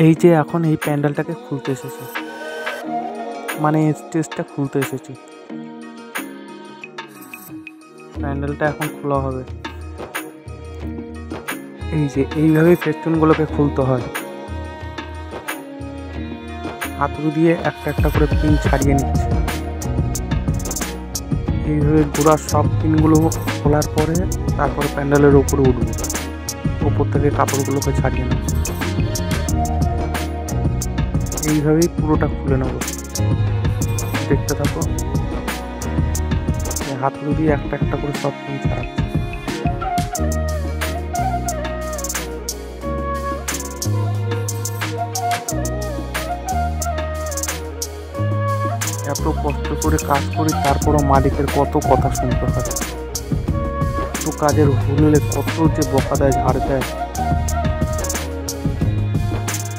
এই যে এখন এই প্যান্ডেলটাকে খুলতে এসেছে, মানে স্টেজটা খুলতে এসেছি। প্যান্ডেলটা এখন খোলা হবে। এই যে এইভাবেই ফেস্টুনগুলোকে খুলতে হয়। হাতুড়ি দিয়ে একটা একটা করে পিন ছাড়িয়ে নিচ্ছে। এইভাবে গোড়ার সব পিনগুলো খোলার পরে তারপরে প্যান্ডেলের ওপরে উঠবে, ওপর থেকে কাপড়গুলোকে ছাড়িয়ে নেব। এইভাবেই পুরোটা খুলে নেব, দেখতে থাকো। হাতুড়ি দিয়ে একটা একটা করে সব পিন ছাড়াচ্ছে। এত কষ্ট করে কাজ করি, তারপরও মালিকের কত কথা শুনতে হয়। এত কাজের হুললে কত যে বকা দেয়, ঝাড় দেয়,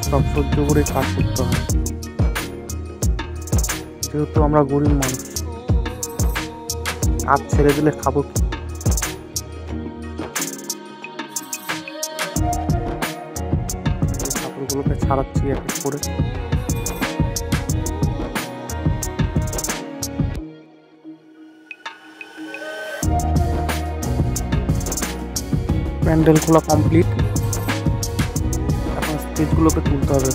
সব সহ্য করে কাজ করতে হয়। যেহেতু আমরা গরিব মানুষ, কাজ ছেড়ে দিলে খাবো কি? কাপড়গুলোকে ছাড়াচ্ছি এক এক করে। প্যান্ডেল খোলা কমপ্লিট। এখন স্টেজগুলোকে তুলতে হবে।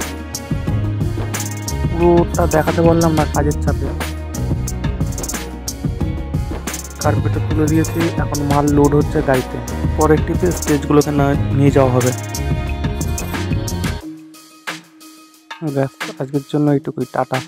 পুরোটা দেখাতে পারলাম না কাজের চাপে। কার্পেটে তুলে দিয়েছি, এখন মাল লোড হচ্ছে গাড়িতে। পরের টিপে স্টেজগুলোকে নিয়ে যাওয়া হবে। ব্যাস, আজকের জন্য এইটুকুই। টাটা।